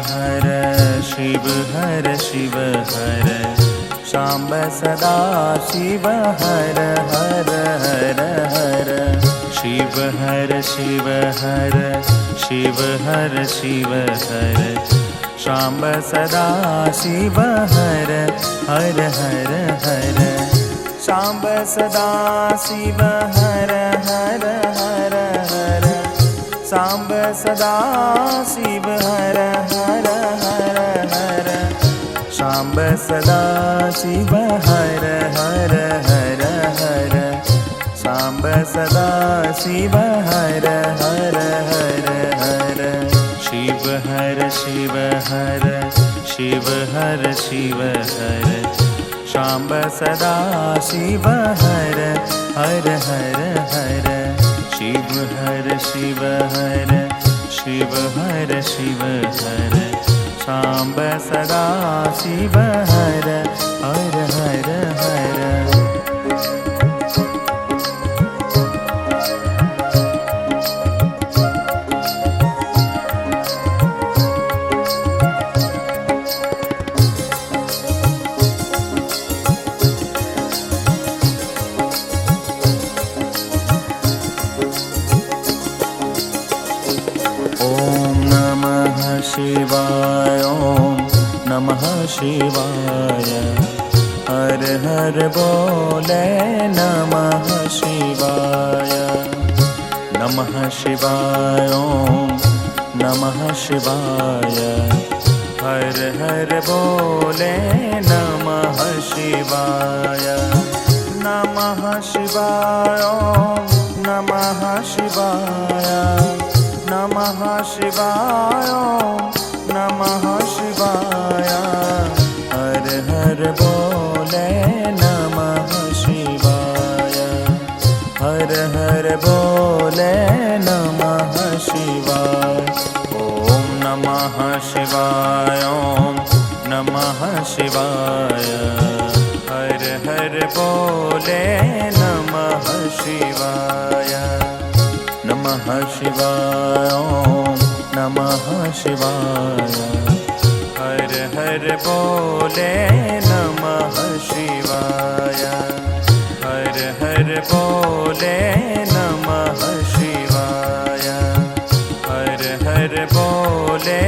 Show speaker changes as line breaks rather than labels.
हर शिव हर शाम्ब सदा शिव हर हर हर हर शिव हर शाम्ब सदा शिव हर हर हर हर शाम्ब सदा शिव हर हर हर हर शाम्ब सदा शिव हर हर हर हर शाम्ब सदा शिव हर हर हर हर शाम्ब सदा शिव हर हर हर हर शिव हर शाम्ब सदा शिव हर हर हर हर शिव हर शाम्ब सदा शिव हर हर हर हर शिवाय ओम नमः शिवाय हर हर बोले नमः शिवाय ओम नमः शिवाय हर हर बोले नमः शिवाय ओम नमः शिवाय नमः शिवाय नमः शिवाय हर हर बोले नमः शिवाय हर हर बोले नमः शिवाय ओम नमः शिवाय ओम नमः शिवाय हर हर बोले नमः शिवाय नमः शिवाय ओम नमः शिवाय हर हर बोले नमः शिवाय हर हर बोले नमः शिवाय हर हर बोले